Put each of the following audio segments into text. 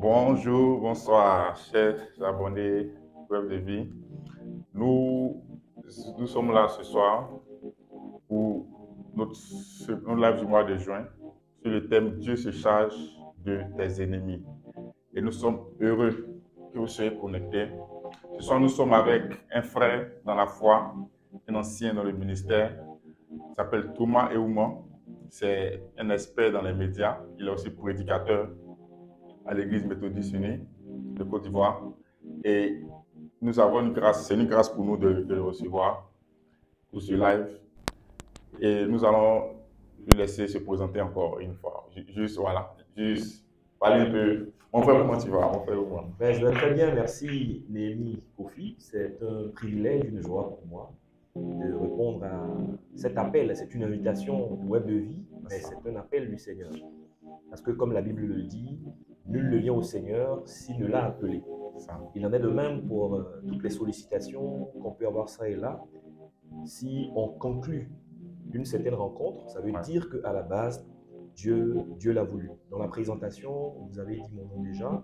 Bonjour, bonsoir, chers abonnés Web de Vie. Nous, nous sommes là ce soir pour notre live du mois de juin sur le thème Dieu se charge de tes ennemis. Et nous sommes heureux que vous soyez connectés. Ce soir, nous sommes avec un frère dans la foi, un ancien dans le ministère. Il s'appelle Thomas Eouma. C'est un expert dans les médias. Il est aussi prédicateur à l'Église méthodiste unie de Côte d'Ivoire. Et nous avons une grâce, c'est une grâce pour nous de le recevoir pour ce live. Et nous allons lui laisser se présenter encore une fois. Juste parler un peu. Mon frère, comment tu vas? Mon frère, je vais très bien, merci Némi Kofi. C'est un privilège, une joie pour moi de répondre à cet appel. C'est une invitation web de vie, mais c'est un appel du Seigneur. Parce que comme la Bible le dit, nul ne vient au Seigneur s'il ne l'a appelé. Il en est de même pour toutes les sollicitations qu'on peut avoir ça et là. Si on conclut une certaine rencontre, ça veut dire qu'à la base, Dieu l'a voulu. Dans la présentation, vous avez dit mon nom déjà.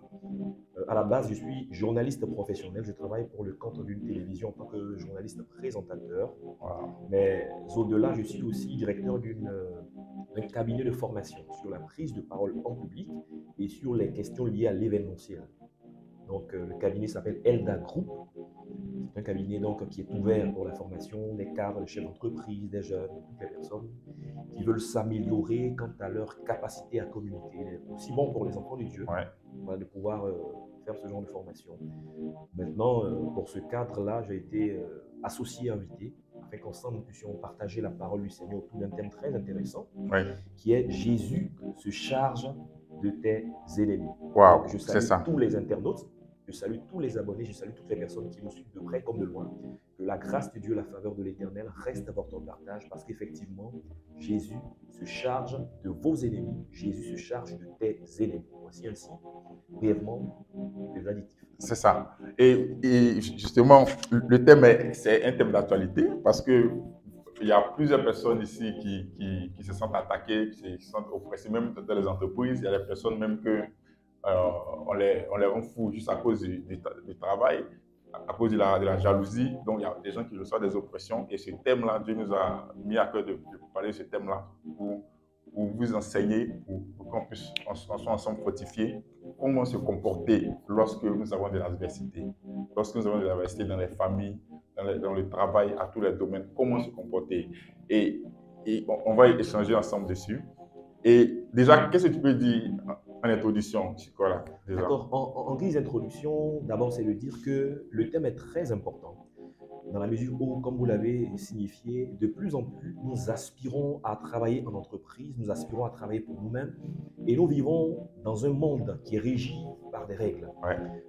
À la base, je suis journaliste professionnel. Je travaille pour le compte d'une télévision en tant que journaliste présentateur. Mais au-delà, je suis aussi directeur d'un cabinet de formation sur la prise de parole en public et sur les questions liées à l'événementiel. Donc, le cabinet s'appelle Elda Group. C'est un cabinet donc, qui est ouvert pour la formation des cadres, des chefs d'entreprise, des jeunes, de toutes les personnes qui veulent s'améliorer quant à leur capacité à communiquer. Il est aussi bon pour les enfants de Dieu de pouvoir faire ce genre de formation. Maintenant, pour ce cadre-là, j'ai été associé, invité, afin qu'ensemble nous puissions partager la parole du Seigneur autour d'un thème très intéressant, qui est Jésus se charge de tes ennemis. Wow, je salue tous les internautes. Je salue tous les abonnés, je salue toutes les personnes qui nous suivent de près comme de loin. Que la grâce de Dieu, la faveur de l'Éternel reste à votre partage parce qu'effectivement, Jésus se charge de vos ennemis. Jésus se charge de tes ennemis. Voici ainsi, brièvement, les additifs. C'est ça. Et justement, le thème, c'est un thème d'actualité parce que il y a plusieurs personnes ici qui se sentent attaquées, qui se sentent oppressées, même dans les entreprises. Il y a des personnes même que on les rend fous juste à cause du travail, à cause de la jalousie. Donc, il y a des gens qui reçoivent des oppressions. Et ce thème-là, Dieu nous a mis à cœur de parler de ce thème-là pour vous enseigner, pour qu'on puisse soit ensemble fortifier comment se comporter lorsque nous avons de l'adversité. Lorsque nous avons de l'adversité dans les familles, dans le travail, à tous les domaines, comment se comporter. Et on va échanger ensemble dessus. Et déjà, qu'est-ce que tu peux dire en introduction, Chicola? D'accord. En guise d'introduction, d'abord, c'est de dire que le thème est très important. Dans la mesure où, comme vous l'avez signifié, de plus en plus, nous aspirons à travailler en entreprise, nous aspirons à travailler pour nous-mêmes, et nous vivons dans un monde qui est régi par des règles.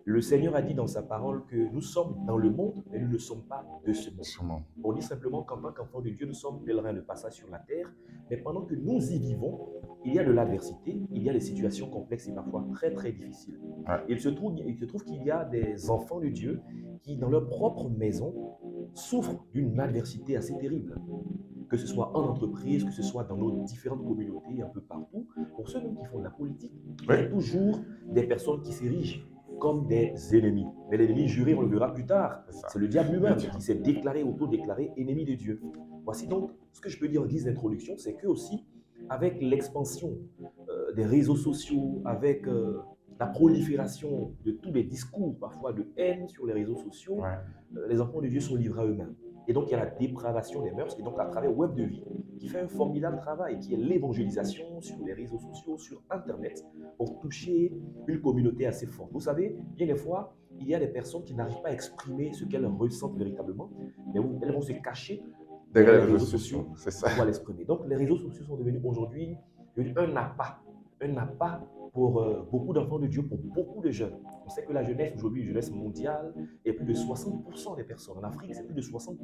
Le Seigneur a dit dans sa parole que nous sommes dans le monde, mais nous ne sommes pas de ce monde. On dit simplement qu'en tant qu'enfants de Dieu, nous sommes pèlerins de passage sur la terre, mais pendant que nous y vivons, il y a de l'adversité, il y a des situations complexes et parfois très très difficiles. Il se trouve qu'il y a des enfants de Dieu qui, dans leur propre maison, souffrent d'une adversité assez terrible, que ce soit en entreprise, que ce soit dans nos différentes communautés, un peu partout. Pour ceux même qui font de la politique, il y a toujours des personnes qui s'érigent comme des ennemis. Mais l'ennemi juré, on le verra plus tard, c'est le diable lui-même qui s'est déclaré, auto-déclaré ennemi de Dieu. Voici donc ce que je peux dire en guise d'introduction, c'est que aussi, avec l'expansion des réseaux sociaux, avec la prolifération de tous les discours, parfois de haine sur les réseaux sociaux, les enfants de Dieu sont livrés à eux-mêmes. Et donc, il y a la dépravation des mœurs. Et donc, à travers Web de Vie, qui fait un formidable travail, qui est l'évangélisation sur les réseaux sociaux, sur Internet, pour toucher une communauté assez forte. Vous savez, bien des fois, il y a des personnes qui n'arrivent pas à exprimer ce qu'elles ressentent véritablement, mais elles vont se cacher derrière les réseaux sociaux pour pouvoir l'exprimer. Donc, les réseaux sociaux sont devenus aujourd'hui un appât pour beaucoup d'enfants de Dieu, pour beaucoup de jeunes. On sait que la jeunesse aujourd'hui, la jeunesse mondiale, est plus de 60% des personnes. En Afrique, c'est plus de 60%.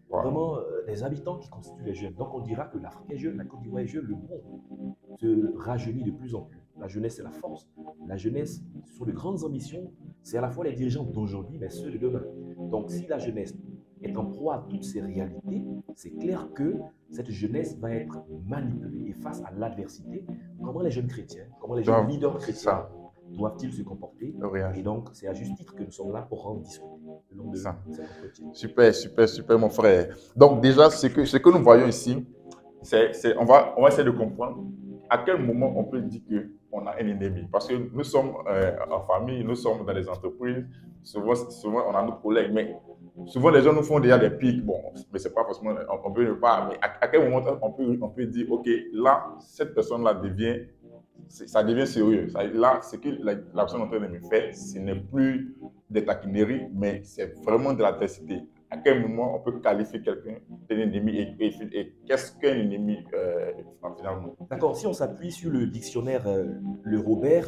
Vraiment, des habitants qui constituent les jeunes. Donc, on dira que l'Afrique est jeune, la Côte d'Ivoire est jeune, le monde se rajeunit de plus en plus. La jeunesse, c'est la force. La jeunesse, ce sont de grandes ambitions. C'est à la fois les dirigeants d'aujourd'hui, mais ceux de demain. Donc, si la jeunesse est en proie à toutes ces réalités, c'est clair que cette jeunesse va être manipulée. Et face à l'adversité, comment les jeunes chrétiens, comment les jeunes leaders chrétiens doivent-ils se comporter? Et donc, c'est à juste titre que nous sommes là pour en discuter le long de cet entretien. Super, super, super, mon frère. Donc, déjà, ce que nous voyons ici, on va essayer de comprendre à quel moment on peut dire qu'on a un ennemi. Parce que nous sommes en famille, nous sommes dans les entreprises, souvent on a nos collègues, mais souvent les gens nous font déjà des pics. Bon, mais c'est pas forcément, on peut ne pas, mais à quel moment on peut dire, OK, là, cette personne-là ça devient sérieux. Là, ce que la personne est en train de me faire, ce n'est plus des taquineries, mais c'est vraiment de l'adversité. À quel moment on peut qualifier quelqu'un d'un ennemi et qu'est-ce qu'un ennemi finalement? D'accord, si on s'appuie sur le dictionnaire Le Robert,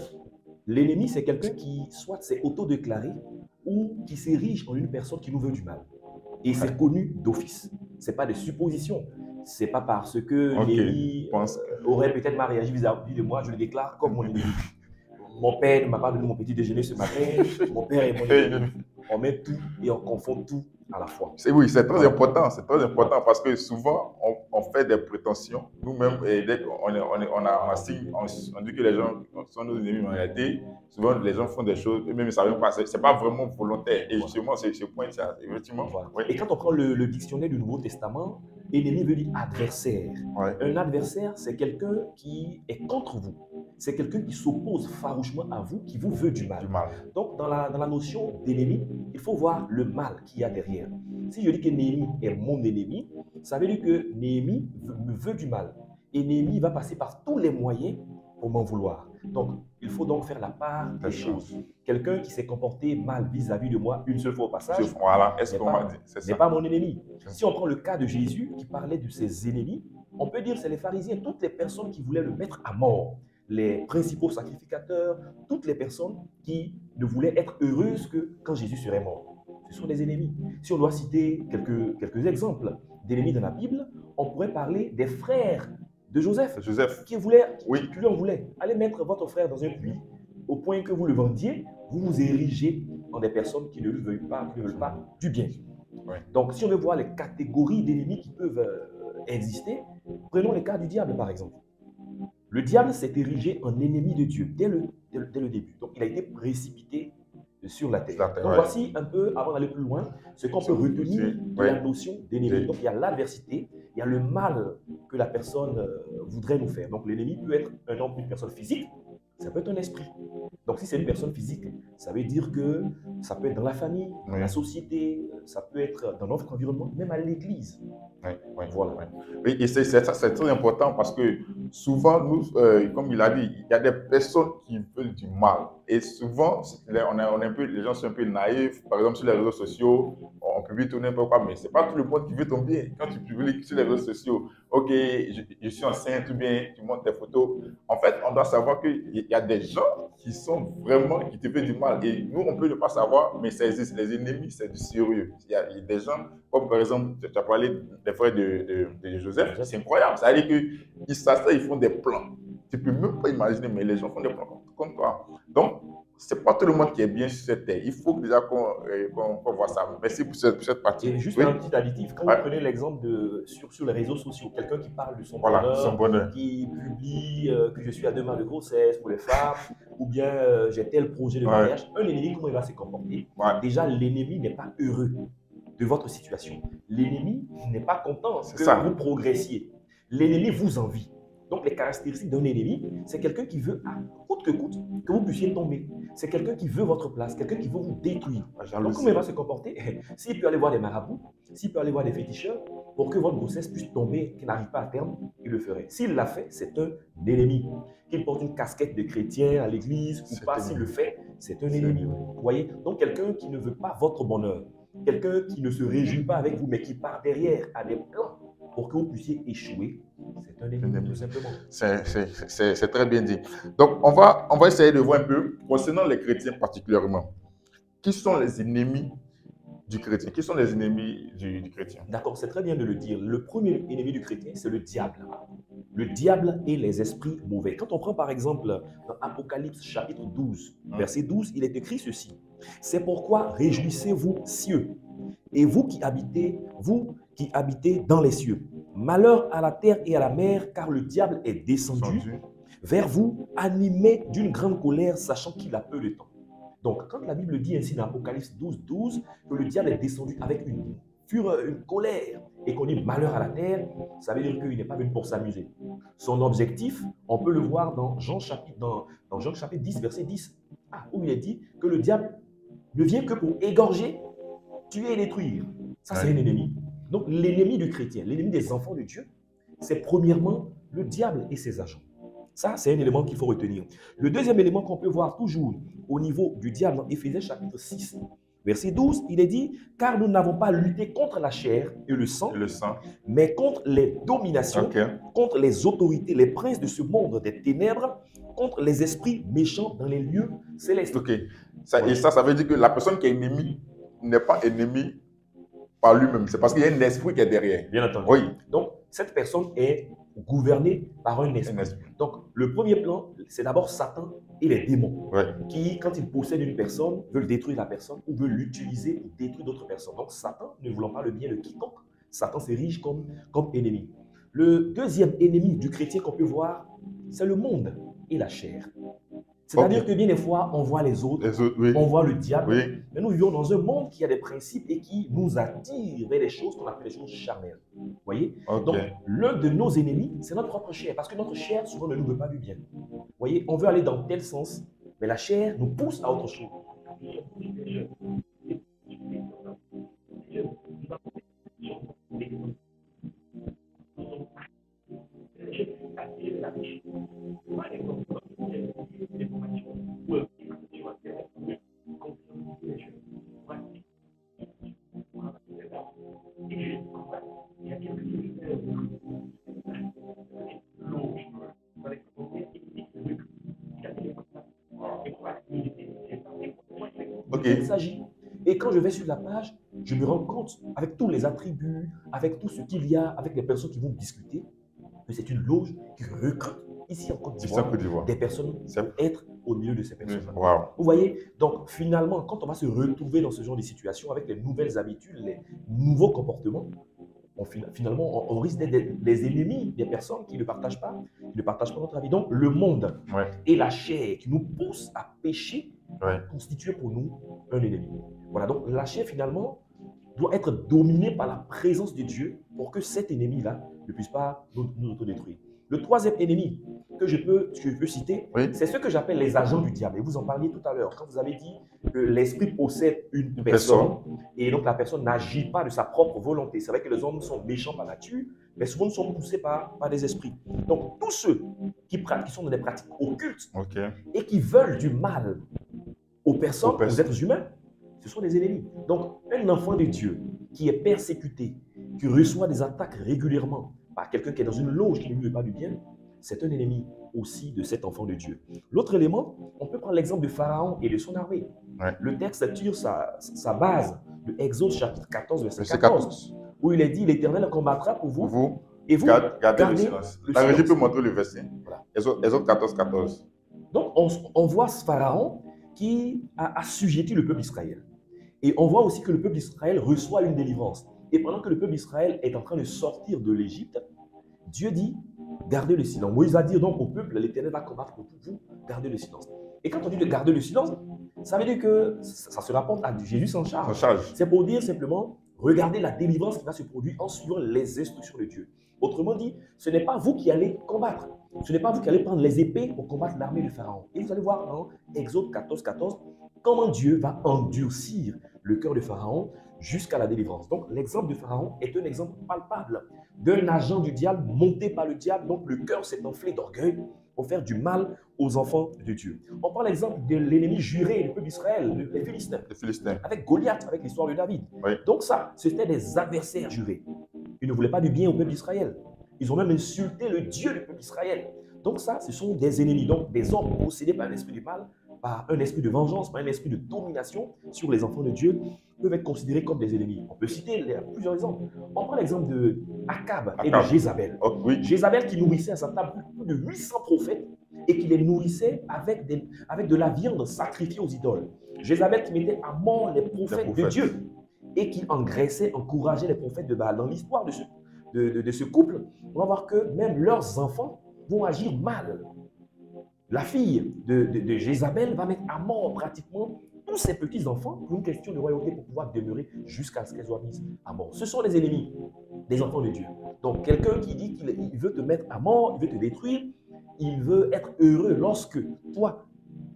l'ennemi, c'est quelqu'un qui soit s'est autodéclaré ou qui s'érige en une personne qui nous veut du mal. Et c'est connu d'office. Ce n'est pas des suppositions. Ce n'est pas parce que Némi aurait peut-être mal réagi vis-à-vis de moi, je le déclare comme mon ennemi. Mon père ne m'a pas donné mon petit déjeuner ce matin, mon père est mon ennemi. On met tout et on confond tout à la fois. Oui, c'est très important parce que souvent on fait des prétentions nous-mêmes et dès qu'on on dit que les gens sont nos ennemis, mais en réalité, souvent les gens font des choses et même ils ne savent pas, c'est pas vraiment volontaire. Et justement, c'est ce point, effectivement. Voilà. Oui. Et quand on prend le dictionnaire du Nouveau Testament, ennemi veut dire adversaire. Un adversaire, c'est quelqu'un qui est contre vous. C'est quelqu'un qui s'oppose farouchement à vous, qui vous veut du mal. Donc, dans la notion d'ennemi, il faut voir le mal qu'il y a derrière. Si je dis que Néhémie est mon ennemi, ça veut dire que Néhémie me veut du mal. Et Néhémie va passer par tous les moyens pour m'en vouloir. Donc, il faut donc faire la part des choses. Quelqu'un qui s'est comporté mal vis-à-vis de moi une seule fois au passage, voilà, est-ce qu'on va dire? n'est pas mon ennemi. Si on prend le cas de Jésus qui parlait de ses ennemis, on peut dire que c'est les pharisiens, toutes les personnes qui voulaient le mettre à mort, les principaux sacrificateurs, toutes les personnes qui ne voulaient être heureuses que quand Jésus serait mort. Ce sont des ennemis. Si on doit citer quelques exemples d'ennemis dans la Bible, on pourrait parler des frères de Joseph. Qui lui en voulait. Allez mettre votre frère dans un puits au point que vous le vendiez, vous vous érigez en des personnes qui ne lui veulent pas, du bien. Donc, si on veut voir les catégories d'ennemis qui peuvent exister, prenons le cas du diable, par exemple. Le diable s'est érigé en ennemi de Dieu dès le début. Donc, il a été précipité sur la terre. Donc, voici un peu, avant d'aller plus loin, ce qu'on peut retenir de la notion d'ennemi. Donc, il y a l'adversité, il y a le mal que la personne voudrait nous faire. Donc, l'ennemi peut être un homme, une personne physique, ça peut être un esprit. Donc, si c'est une personne physique, ça veut dire que ça peut être dans la famille, dans la société, ça peut être dans notre environnement, même à l'église. Voilà. Oui, et c'est très important parce que souvent, nous, comme il a dit, il y a des personnes qui veulent du mal. Et souvent, les gens sont un peu naïfs. Par exemple, sur les réseaux sociaux, on publie tout n'importe quoi, mais ce n'est pas tout le monde qui veut ton bien. Quand tu publies sur les réseaux sociaux, OK, je suis enceinte ou bien tu montres tes photos. En fait, on doit savoir qu'il y a des gens qui sont vraiment, qui te veulent du mal. Et nous, on peut ne pas savoir, mais ça existe. Les ennemis, c'est du sérieux. Il y a des gens, comme par exemple, tu as parlé des frères de Joseph, c'est incroyable. Ça veut dire qu'ils s'assoient, ils font des plans. Tu ne peux même pas imaginer, mais les gens font des plans comme toi. Donc, ce n'est pas tout le monde qui est bien sur cette terre. Il faut déjà qu'on voit ça. Merci pour cette partie. Et juste un petit additif. Quand vous prenez l'exemple sur les réseaux sociaux, quelqu'un qui parle de son bonheur, qui publie que je suis à 2 mois de grossesse pour les femmes, ou bien j'ai tel projet de mariage, un ennemi, comment il va se comporter? Déjà, l'ennemi n'est pas heureux de votre situation. L'ennemi n'est pas content que vous progressiez. L'ennemi vous envie. Donc, les caractéristiques d'un ennemi, c'est quelqu'un qui veut, à coûte que vous puissiez tomber. C'est quelqu'un qui veut votre place, quelqu'un qui veut vous détruire. Donc, comment il va se comporter? S'il peut aller voir des marabouts, s'il peut aller voir des féticheurs, pour que votre grossesse puisse tomber, qu'il n'arrive pas à terme, il le ferait. S'il l'a fait, c'est un ennemi. Qu'il porte une casquette de chrétien à l'église ou pas, s'il le fait, c'est un ennemi. Vous voyez? Donc, quelqu'un qui ne veut pas votre bonheur, quelqu'un qui ne se réjouit pas avec vous, mais qui part derrière à des plans pour que vous puissiez échouer, c'est un ennemi, tout simplement. C'est très bien dit. Donc, on va essayer de voir un peu, concernant les chrétiens particulièrement, qui sont les ennemis du chrétien? Qui sont les ennemis du chrétien? D'accord, c'est très bien de le dire. Le premier ennemi du chrétien, c'est le diable. Le diable et les esprits mauvais. Quand on prend par exemple dans Apocalypse chapitre 12, verset 12, il est écrit ceci. C'est pourquoi réjouissez-vous cieux, et vous qui habitez dans les cieux. malheur à la terre et à la mer, car le diable est descendu vers vous, animé d'une grande colère, sachant qu'il a peu de temps. Donc, quand la Bible dit ainsi dans Apocalypse 12, 12, que le diable est descendu avec une fureur, une colère, et qu'on dit malheur à la terre, ça veut dire qu'il n'est pas venu pour s'amuser. Son objectif, on peut le voir dans Jean chapitre 10, verset 10, où il est dit que le diable ne vient que pour égorger, tuer et détruire. Ça, c'est un ennemi. Donc, l'ennemi du chrétien, l'ennemi des enfants de Dieu, c'est premièrement le diable et ses agents. Ça, c'est un élément qu'il faut retenir. Le deuxième élément qu'on peut voir toujours au niveau du diable dans Éphésiens chapitre 6, verset 12, il est dit « Car nous n'avons pas lutté contre la chair et le sang, mais contre les dominations, contre les autorités, les princes de ce monde des ténèbres, contre les esprits méchants dans les lieux célestes. » Et ça veut dire que la personne qui est ennemie n'est pas ennemie par lui-même. C'est parce qu'il y a un esprit qui est derrière. Bien entendu. Oui. Donc, cette personne est gouvernée par un esprit. Donc, le premier plan, c'est d'abord Satan et les démons qui, quand ils possèdent une personne, veulent détruire la personne ou veulent l'utiliser pour détruire d'autres personnes. Donc, Satan, ne voulant pas le bien de quiconque, Satan s'érige comme ennemi. Le deuxième ennemi du chrétien qu'on peut voir, c'est le monde et la chair. C'est-à-dire que bien des fois, on voit les autres, on voit le diable, mais nous vivons dans un monde qui a des principes et qui nous attire vers des choses qu'on appelle les choses charnelles. Vous voyez? Donc, l'un de nos ennemis, c'est notre propre chair, parce que notre chair, souvent, ne nous veut pas du bien. Vous voyez? On veut aller dans tel sens, mais la chair nous pousse à autre chose. Il s'agit. Et quand je vais sur la page, je me rends compte, avec tous les attributs, avec tout ce qu'il y a, avec les personnes qui vont discuter, que c'est une loge qui recrute ici en Côte d'Ivoire des personnes pour être au milieu de ces personnes. Vous voyez? Donc, finalement, quand on va se retrouver dans ce genre de situation, avec les nouvelles habitudes, les nouveaux comportements, finalement, on risque d'être les ennemis des personnes qui ne partagent pas notre avis. Donc, le monde et la chair qui nous poussent à pécher constituent pour nous un ennemi. Voilà, donc la chair, finalement, doit être dominée par la présence de Dieu pour que cet ennemi-là ne puisse pas nous autodétruire. Le troisième ennemi que je peux citer, c'est ce que j'appelle les agents du diable. Et vous en parliez tout à l'heure, quand vous avez dit que l'esprit possède une personne et donc la personne n'agit pas de sa propre volonté. C'est vrai que les hommes sont méchants par nature, mais souvent nous sommes poussés par des esprits. Donc tous ceux qui sont dans des pratiques occultes et qui veulent du mal aux personnes, aux êtres humains, ce sont des ennemis. Donc un enfant de Dieu qui est persécuté, qui reçoit des attaques régulièrement par quelqu'un qui est dans une loge qui ne lui veut pas du bien, c'est un ennemi aussi de cet enfant de Dieu. L'autre élément, on peut prendre l'exemple de Pharaon et de son armée. Le texte tire sa base de Exode chapitre 14, verset 14, où il est dit, l'Éternel combattra pour vous, et vous gardez le silence. La régie peut montrer le verset. Exode 14, 14. Donc, on voit Pharaon qui a assujetti le peuple d'Israël. Et on voit aussi que le peuple d'Israël reçoit une délivrance. Et pendant que le peuple d'Israël est en train de sortir de l'Égypte, Dieu dit, gardez le silence. Moïse va dire donc au peuple, l'Éternel va combattre pour vous, gardez le silence. Et quand on dit de garder le silence, ça veut dire que ça se rapporte à Jésus s'en charge. C'est pour dire simplement, regardez la délivrance qui va se produire en suivant les instructions de Dieu. Autrement dit, ce n'est pas vous qui allez combattre. Ce n'est pas vous qui allez prendre les épées pour combattre l'armée de Pharaon. Et vous allez voir dans Exode 14, 14, comment Dieu va endurcir le cœur de Pharaon jusqu'à la délivrance. Donc, l'exemple de Pharaon est un exemple palpable d'un agent du diable monté par le diable. Donc, le cœur s'est enflé d'orgueil pour faire du mal aux enfants de Dieu. On prend l'exemple de l'ennemi juré du peuple d'Israël, les Philistins, avec Goliath, avec l'histoire de David. Donc ça, c'était des adversaires jurés. Ils ne voulaient pas du bien au peuple d'Israël. Ils ont même insulté le Dieu du peuple d'Israël. Donc ça, ce sont des ennemis, donc des hommes possédés par un esprit du mal, par un esprit de vengeance, par un esprit de domination sur les enfants de Dieu, peuvent être considérés comme des ennemis. On peut citer plusieurs exemples. On prend l'exemple de Akab et de Jézabel. Jézabel qui nourrissait à sa table plus de 800 prophètes et qui les nourrissait avec de la viande sacrifiée aux idoles. Jézabel qui mettait à mort les prophètes de Dieu et qui engraissait, encourageait les prophètes de Baal. Dans l'histoire de ce couple, on va voir que même leurs enfants vont agir mal. La fille de Jézabel va mettre à mort pratiquement tous ses petits-enfants pour une question de royauté pour pouvoir demeurer jusqu'à ce qu'elle soit mise à mort. Ce sont les ennemis des enfants de Dieu. Donc, quelqu'un qui dit qu'il veut te mettre à mort, il veut te détruire, il veut être heureux lorsque toi,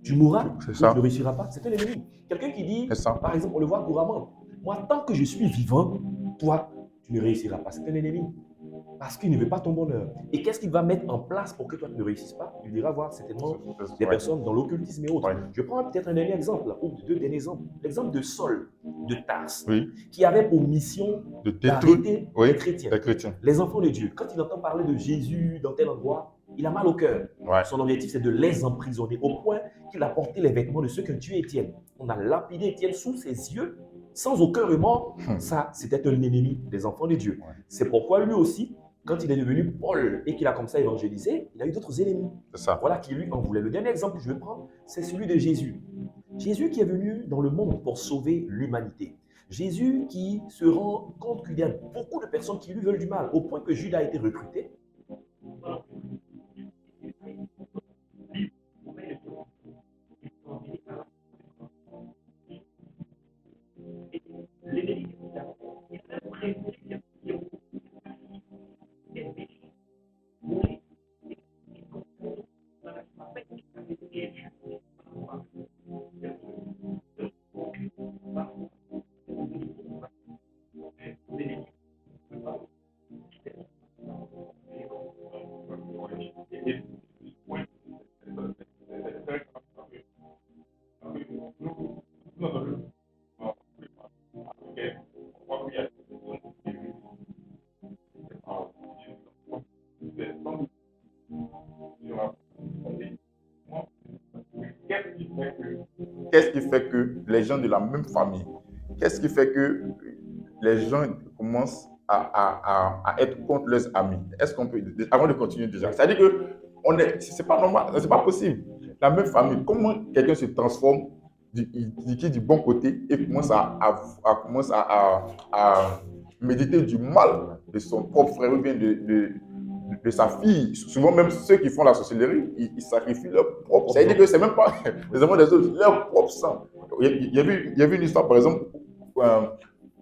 tu mourras, tu ne réussiras pas, c'est un ennemi. Quelqu'un qui dit, par exemple, on le voit couramment, moi, tant que je suis vivant, toi, tu ne réussiras pas, c'est un ennemi. Parce qu'il ne veut pas ton bonheur. Et qu'est-ce qu'il va mettre en place pour que toi tu ne réussisses pas? Il ira voir certainement des personnes dans l'occultisme et autres. Je prends peut-être un dernier exemple, ou deux derniers exemples. L'exemple de Saul, de Tarse, qui avait pour mission d'arrêter les chrétiens, les enfants de Dieu. Quand il entend parler de Jésus dans tel endroit, il a mal au cœur. Son objectif, c'est de les emprisonner au point qu'il a porté les vêtements de ceux qui ont tué Étienne. On a lapidé Étienne sous ses yeux, sans aucun remords. Ça, c'était un ennemi des enfants de Dieu. C'est pourquoi lui aussi, quand il est devenu Paul et qu'il a comme ça évangélisé, il a eu d'autres ennemis. Voilà qui lui en voulait. Le dernier exemple que je vais prendre, c'est celui de Jésus. Jésus qui est venu dans le monde pour sauver l'humanité. Jésus qui se rend compte qu'il y a beaucoup de personnes qui lui veulent du mal, au point que Judas a été recruté. Qu'est-ce qui fait que les gens de la même famille, qu'est-ce qui fait que les gens commencent à être contre leurs amis? Est-ce qu'on peut, avant de continuer déjà, c'est-à-dire que c'est pas normal, c'est pas possible. La même famille, comment quelqu'un se transforme du bon côté et commence à méditer du mal de son propre frère ou bien de sa fille. Souvent même ceux qui font la sorcellerie, ils sacrifient leur propre. C'est-à-dire que c'est même pas les enfants des autres, leur propre sang. Il y a eu une histoire, par exemple,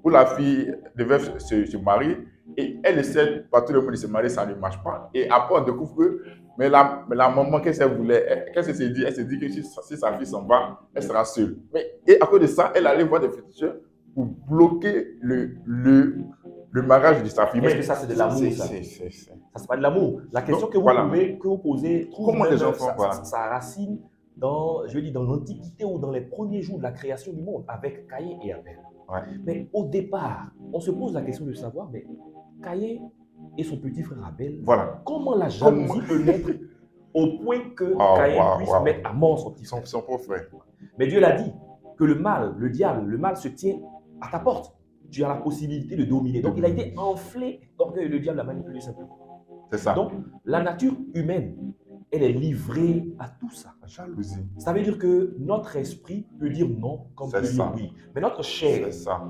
où la fille devait se marier et elle essaie par tout le monde de se marier, ça ne marche pas. Et après, on découvre que mais la maman, qu'est-ce qu'elle voulait? Qu'est-ce qu'elle s'est dit? Elle s'est dit que si sa fille s'en va, elle sera seule. Et à cause de ça, elle allait voir des féticheurs pour bloquer le mariage de sa fille. Est-ce que ça, c'est de l'amour? Ça, c'est pas de l'amour. La question que vous posez, comment les gens font ça racine dans, je veux dire, dans l'Antiquité ou dans les premiers jours de la création du monde avec Caïn et Abel. Mais au départ, on se pose la question de savoir, mais Caïn et son petit frère Abel, comment la jalousie peut naître au point que Caïn puisse mettre à mort son petit frère? Son pauvre frère. Mais Dieu l'a dit, que le mal, le diable, le mal se tient à ta porte. Tu as la possibilité de dominer. Donc, il a été enflé d'orgueil. Le diable l'a manipulé simplement. C'est ça. Donc, la nature humaine, elle est livrée à tout ça. La jalousie. Ça veut dire que notre esprit peut dire non comme peut dire oui. Mais notre chair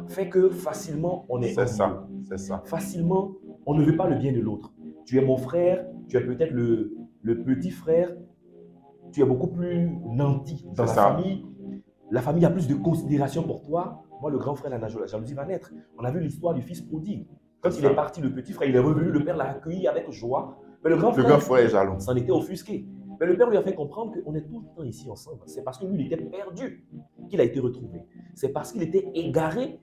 fait que facilement, on est ennuyeux. C'est ça. Facilement, on ne veut pas le bien de l'autre. Tu es mon frère, tu es peut-être le petit frère, tu es beaucoup plus nanti dans la famille. La famille a plus de considération pour toi. Moi, le grand frère, la jalousie va naître. On a vu l'histoire du fils prodigue. Quand il est parti, le petit frère, il est revenu, le père l'a accueilli avec joie. Mais le grand frère est jaloux. S'en était offusqué. Mais le père lui a fait comprendre qu'on est tout le temps ici ensemble. C'est parce que lui, il était perdu qu'il a été retrouvé. C'est parce qu'il était égaré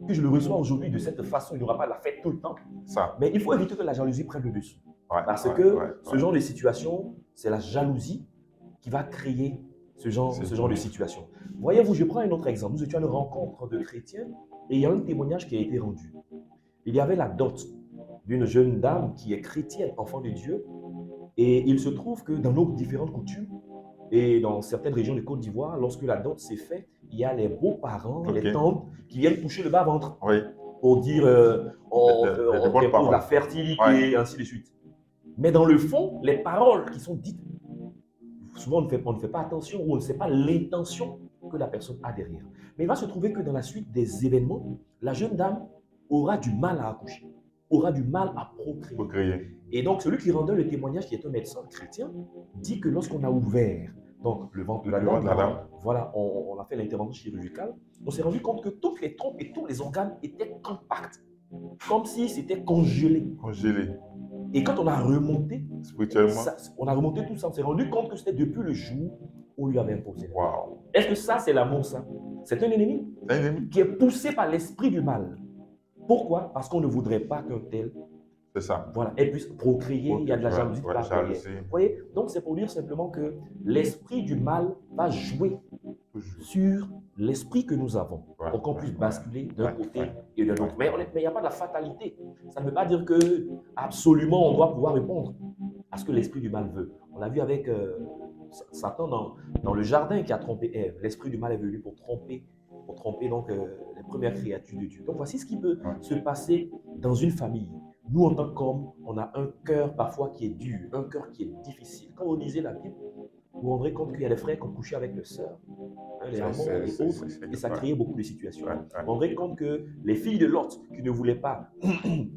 que je le reçois aujourd'hui de cette façon. Il n'y aura pas la fête tout le temps. Mais il faut éviter que la jalousie prenne le dessus. Parce que ce genre de situation, c'est la jalousie qui va créer ce genre de situation. Voyez-vous, je prends un autre exemple. Nous étions à une rencontre de chrétiens et il y a un témoignage qui a été rendu. Il y avait la dot d'une jeune dame qui est chrétienne, enfant de Dieu. Et il se trouve que dans nos différentes coutumes et dans certaines régions de Côte d'Ivoire, lorsque la dot s'est faite, il y a les beaux-parents, les tantes qui viennent toucher le bas-ventre pour dire on dépose la fertilité, et ainsi de suite. Mais dans le fond, les paroles qui sont dites, souvent on ne fait pas attention ou on ne sait pas l'intention que la personne a derrière. Mais il va se trouver que dans la suite des événements, la jeune dame aura du mal à accoucher. aura du mal à procréer. Pour créer. Et donc, celui qui rendait le témoignage, qui est un médecin chrétien, dit que lorsqu'on a ouvert donc, le ventre de la Le ventre de la dame, dame. voilà, on a fait l'intervention chirurgicale, on s'est rendu compte que toutes les trompes et tous les organes étaient compacts, comme si c'était congelé. Congelé. Et quand on a remonté, Spirituellement. on a remonté tout ça, on s'est rendu compte que c'était depuis le jour où on lui avait imposé. Waouh. Est-ce que ça, c'est l'amour, ça? C'est un ennemi C'est un ennemi. qui est poussé par l'esprit du mal. Pourquoi? Parce qu'on ne voudrait pas qu'un tel, C'est ça. voilà, elle puisse procréer, il y a de la jalousie Ouais, par derrière. jalousie. Vous voyez? Donc, c'est pour dire simplement que l'esprit du mal va jouer Toujours. sur l'esprit que nous avons, Ouais, pour qu'on ouais, puisse basculer d'un ouais, côté ouais. et de l'autre. Mais il n'y a pas de la fatalité. Ça ne veut pas dire que absolument on doit pouvoir répondre à ce que l'esprit du mal veut. On l'a vu avec Satan dans le jardin qui a trompé Ève. L'esprit du mal est venu pour tromper donc les premières créatures de Dieu. Donc voici ce qui peut se passer dans une famille. Nous, en tant qu'hommes, on a un cœur parfois qui est dur, un cœur qui est difficile. Quand vous lisez la Bible, vous vous rendrez compte qu'il y a des frères qui ont couché avec leurs sœurs, les amants et autres, et ça créait beaucoup de situations. Ouais, Vous ouais. vous rendrez compte que les filles de Lot, qui ne voulaient pas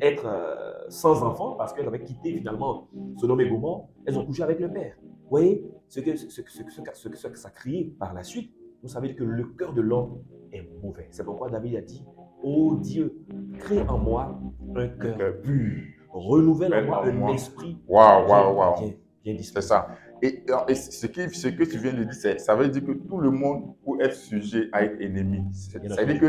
être sans enfants, parce qu'elles avaient quitté finalement Sodome et Gomorrhe, elles ont couché avec le père. Vous voyez ce que ça créait par la suite. Vous savez que le cœur de l'homme est mauvais. C'est pourquoi David a dit, ô Dieu, crée en moi un cœur pur, renouvelle en moi un esprit bien disposé. C'est ça. Et ce que tu viens de dire, ça veut dire que tout le monde peut être sujet à être ennemi. Ça veut dire que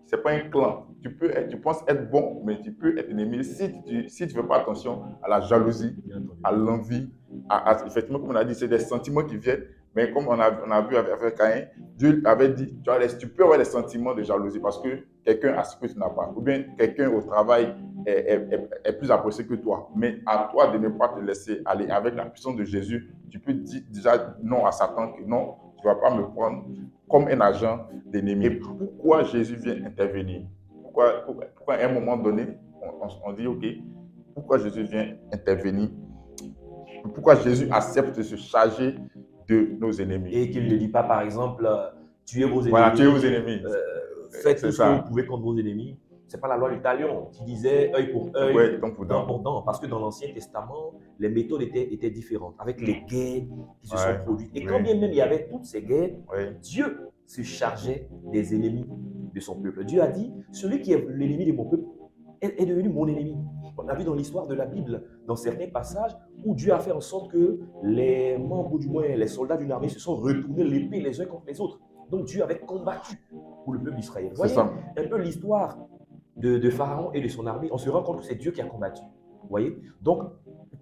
ce n'est pas un clan. Tu penses être bon, mais tu peux être ennemi si tu ne fais pas attention à la jalousie, à l'envie. Effectivement, comme on a dit, c'est des sentiments qui viennent. Mais comme on a vu avec Caïn, Dieu avait dit, tu peux avoir des sentiments de jalousie parce que quelqu'un a ce que tu n'as pas. Ou bien quelqu'un au travail est plus apprécié que toi. Mais à toi de ne pas te laisser aller. Avec la puissance de Jésus, tu peux dire déjà non à Satan, que non, tu ne vas pas me prendre comme un agent d'ennemi. Et pourquoi Jésus vient intervenir? Pourquoi à un moment donné, on dit, OK, pourquoi Jésus vient intervenir? Pourquoi Jésus accepte de se charger de nos ennemis? Et qu'il ne dit pas, par exemple, tuez vos ennemis. Voilà, tuez vos ennemis. Faites tout ce que vous pouvez contre vos ennemis. Ce n'est pas la loi du talion qui disait œil pour œil, dent pour dent. Parce que dans l'Ancien Testament, les méthodes étaient différentes, avec les guerres qui se sont produites. Et quand bien même il y avait toutes ces guerres, Dieu se chargeait des ennemis de son peuple. Dieu a dit, celui qui est l'ennemi de mon peuple est devenu mon ennemi. On a vu dans l'histoire de la Bible, dans certains passages, où Dieu a fait en sorte que les membres, ou du moins les soldats d'une armée, se sont retournés l'épée les uns contre les autres. Donc Dieu avait combattu pour le peuple d'Israël. Vous voyez un peu l'histoire de Pharaon et de son armée, on se rend compte que c'est Dieu qui a combattu. Vous voyez? Donc,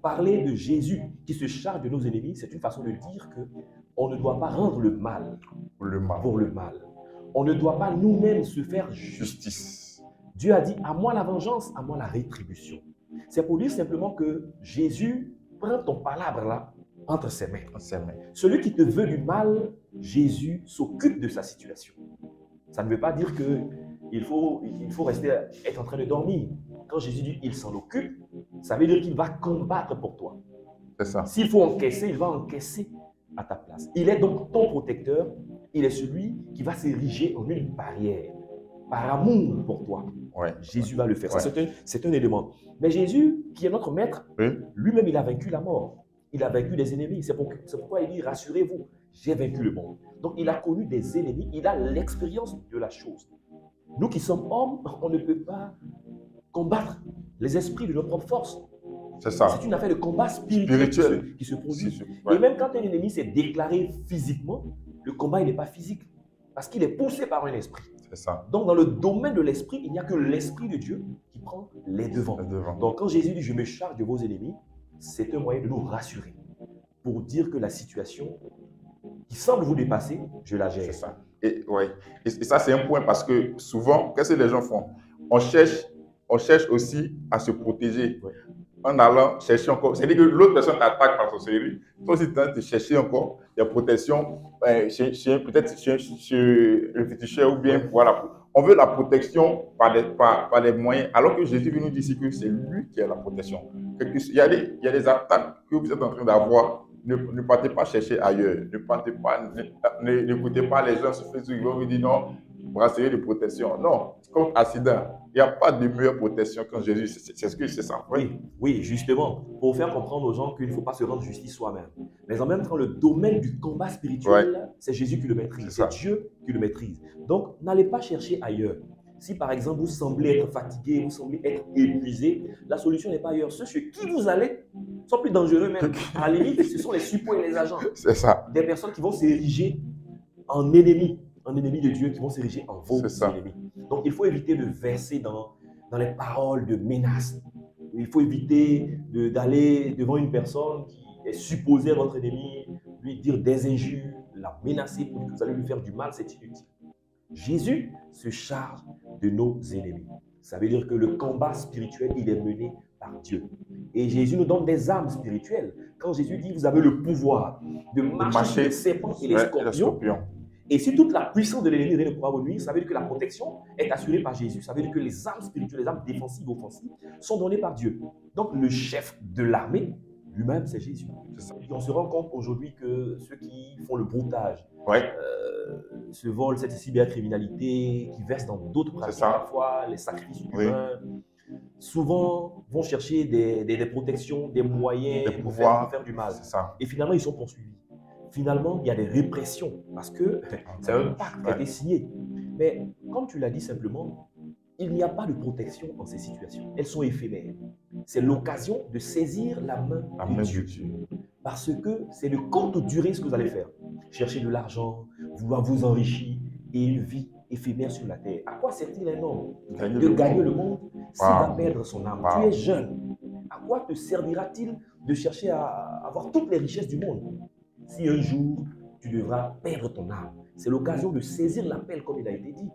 parler de Jésus qui se charge de nos ennemis, c'est une façon de dire qu'on ne doit pas rendre le mal pour le mal. On ne doit pas nous-mêmes se faire justice. Dieu a dit, à moi la vengeance, à moi la rétribution. C'est pour dire simplement que Jésus prend ton palabre là entre ses mains. Celui qui te veut du mal, Jésus s'occupe de sa situation. Ça ne veut pas dire qu'il faut être en train de dormir. Quand Jésus dit il s'en occupe, ça veut dire qu'il va combattre pour toi. C'est ça. S'il faut encaisser, il va encaisser à ta place. Il est donc ton protecteur. Il est celui qui va s'ériger en une barrière par amour pour toi. Jésus va le faire. Ça, c'est un élément. Mais Jésus, qui est notre maître, lui-même, il a vaincu la mort. Il a vaincu des ennemis. C'est pourquoi il dit, rassurez-vous, j'ai vaincu le monde. Donc, il a connu des ennemis. Il a l'expérience de la chose. Nous qui sommes hommes, on ne peut pas combattre les esprits de notre propre force. C'est ça. C'est une affaire de combat spirituel qui se produit. Et même quand un ennemi s'est déclaré physiquement, le combat n'est pas physique. Parce qu'il est poussé par un esprit. C'est ça. Donc, dans le domaine de l'esprit, il n'y a que l'esprit de Dieu qui prend les devants. Donc, quand Jésus dit « je me charge de vos ennemis », c'est un moyen de nous rassurer. Pour dire que la situation qui semble vous dépasser, je la gère. C'est ça. Et ça, c'est un point parce que souvent, qu'est-ce que les gens font? On cherche aussi à se protéger. En allant chercher encore. C'est-à-dire que l'autre personne t'attaque par sorcellerie. Toi aussi, tu as chercher encore des protections, peut-être chez le féticheur ou bien, voilà. On veut la protection par des moyens, alors que Jésus vient nous dire ici que c'est lui qui a la protection. Il y a des attaques que vous êtes en train d'avoir. Ne partez pas chercher ailleurs. N'écoutez pas les gens sur Facebook. Ils vont vous dire non, bracelet de protection. Non, comme accident. Il n'y a pas de meilleure protection quand Jésus, c'est ce que c'est ça. Oui, oui, justement, pour faire comprendre aux gens qu'il ne faut pas se rendre justice soi-même. Mais en même temps, le domaine du combat spirituel, c'est Jésus qui le maîtrise, c'est Dieu qui le maîtrise. Donc, n'allez pas chercher ailleurs. Si par exemple vous semblez être fatigué, vous semblez être épuisé, la solution n'est pas ailleurs. Ceux sur qui vous allez sont plus dangereux même. À la limite, ce sont les suppôts et les agents. C'est ça. Des personnes qui vont s'ériger en ennemis de Dieu, qui vont s'ériger en vos ennemis. Donc, il faut éviter de verser dans les paroles de menaces. Il faut éviter d'aller devant une personne qui est supposée votre ennemi, lui dire des injures, la menacer pour que vous allez lui faire du mal, c'est inutile. Jésus se charge de nos ennemis. Ça veut dire que le combat spirituel, il est mené par Dieu. Et Jésus nous donne des armes spirituelles. Quand Jésus dit, vous avez le pouvoir de marcher sur les serpents et les scorpions. Et si toute la puissance de l'ennemi ne pourra vous nuire, ça veut dire que la protection est assurée par Jésus. Ça veut dire que les armes spirituelles, les armes défensives, offensives, sont données par Dieu. Donc le chef de l'armée, lui-même, c'est Jésus. Et on se rend compte aujourd'hui que ceux qui font le broutage, se volent cette cybercriminalité, qui versent dans d'autres pratiques parfois, les sacrifices humains, souvent vont chercher des protections, des moyens pour faire du mal. Et finalement, ils sont poursuivis. Finalement, il y a des répressions parce que c'est un pacte qui a été signé. Mais comme tu l'as dit simplement, il n'y a pas de protection dans ces situations. Elles sont éphémères. C'est l'occasion de saisir la main de Dieu. Parce que c'est de courte durée ce que vous allez faire. Chercher de l'argent, vouloir vous enrichir et une vie éphémère sur la terre. À quoi sert-il un homme de gagner le monde s'il va perdre son âme? Tu es jeune. À quoi te servira-t-il de chercher à avoir toutes les richesses du monde si un jour tu devras perdre ton âme? C'est l'occasion de saisir l'appel comme il a été dit.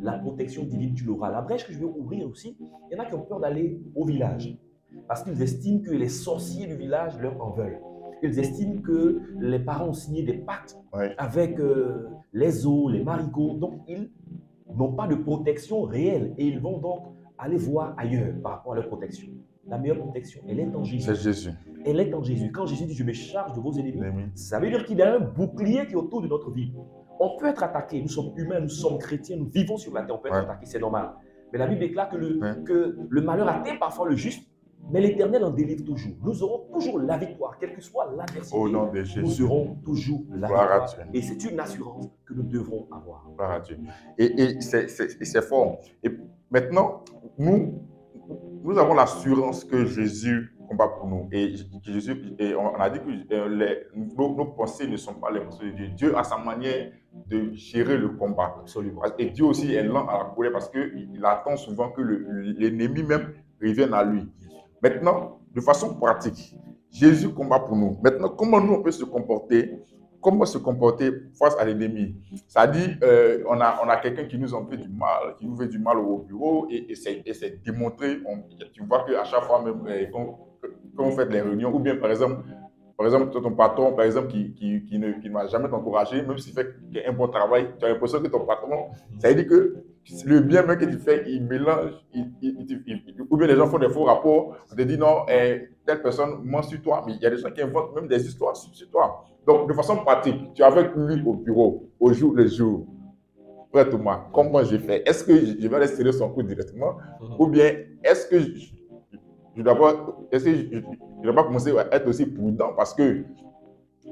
La protection divine, tu l'auras. La brèche que je veux ouvrir aussi, il y en a qui ont peur d'aller au village parce qu'ils estiment que les sorciers du village leur en veulent. Ils estiment que les parents ont signé des pactes avec les eaux, les marigots. Donc, ils n'ont pas de protection réelle et ils vont donc aller voir ailleurs par rapport à leur protection. La meilleure protection, elle est en Jésus. C'est Jésus. Elle est en Jésus. Quand Jésus dit « je me charge de vos ennemis », ça veut dire qu'il y a un bouclier qui est autour de notre vie. On peut être attaqué, nous sommes humains, nous sommes chrétiens, nous vivons sur la terre, on peut être attaqué, c'est normal. Mais la Bible déclare que le malheur atteint parfois le juste, mais l'Éternel en délivre toujours. Nous aurons toujours la victoire, quelle que soit l'adversité. Au nom de Jésus. Nous aurons toujours la victoire. Et c'est une assurance que nous devrons avoir. Gloire à Dieu. Et c'est fort. Et maintenant, nous avons l'assurance que Jésus combat pour nous. Et on a dit que nos pensées ne sont pas les pensées de Dieu. Dieu a sa manière de gérer le combat. Absolument. Et Dieu aussi est lent à la colère parce qu'il attend souvent que l'ennemi même revienne à lui. Maintenant, de façon pratique, Jésus combat pour nous. Maintenant, comment nous on peut se comporter? Comment se comporter face à l'ennemi? Ça dit, on a quelqu'un qui nous en fait du mal, qui nous fait du mal au bureau et c'est démontré. Tu vois qu'à chaque fois même quand on fait des réunions, ou bien par exemple ton patron, par exemple, qui ne va jamais t'encourager, même s'il fait un bon travail, tu as l'impression que ton patron, ça veut dire que le bien même que tu fais, il mélange, ou bien les gens font des faux rapports, on te dit non, telle personne ment sur toi, mais il y a des gens qui inventent même des histoires sur toi. Donc, de façon pratique, tu es avec lui au bureau, au jour le jour, prête-moi, comme moi j'ai fait, est-ce que je vais aller serrer son cou directement, ou bien est-ce que je dois pas commencer à être aussi prudent parce que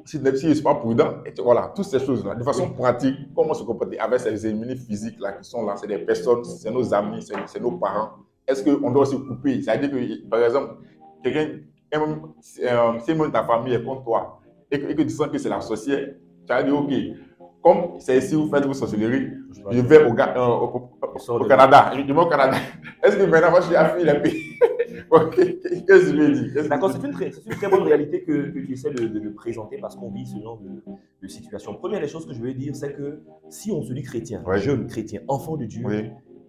si je ne suis pas prudent, voilà, toutes ces choses-là, de façon pratique, comment se comporter avec ces ennemis physiques là qui sont là, c'est des personnes, c'est nos amis, c'est nos parents. Est-ce qu'on doit aussi couper? C'est-à-dire que, par exemple, quelqu'un, si même ta famille est contre toi et que tu sens que c'est la sorcière, tu vas dire, ok, comme c'est ici vous faites vos sorcelleries, je vais au Canada. Je vais au Canada. Est-ce que maintenant, moi, je suis affilié la paix? Qu'est-ce que je vais dire? D'accord, c'est une très bonne réalité que tu essaies de présenter parce qu'on vit ce genre de situation. Première des choses que je veux dire, c'est que si on se dit chrétien, jeune chrétien, enfant de Dieu,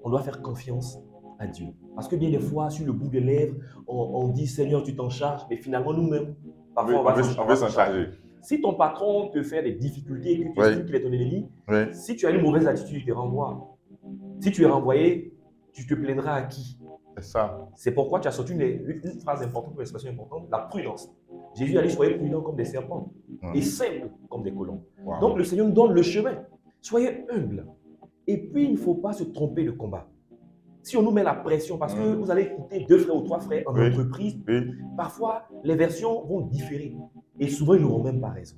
on doit faire confiance à Dieu. Parce que bien des fois, sur le bout des lèvres, on dit Seigneur, tu t'en charges, mais finalement nous-mêmes, parfois on va s'en charger. Si ton patron te fait des difficultés et que tu estimes qu'il est ton ennemi, si tu as une mauvaise attitude, il te renvoie. Si tu es renvoyé, tu te plaindras à qui? C'est ça. C'est pourquoi tu as sorti une phrase importante, une expression importante, la prudence. Jésus a dit soyez prudents comme des serpents et simples comme des colons. Donc le Seigneur nous donne le chemin. Soyez humbles. Et puis, il ne faut pas se tromper de combat. Si on nous met la pression, parce que vous allez écouter 2 frères ou 3 frères en entreprise, parfois les versions vont différer. Et souvent, ils n'auront même pas raison.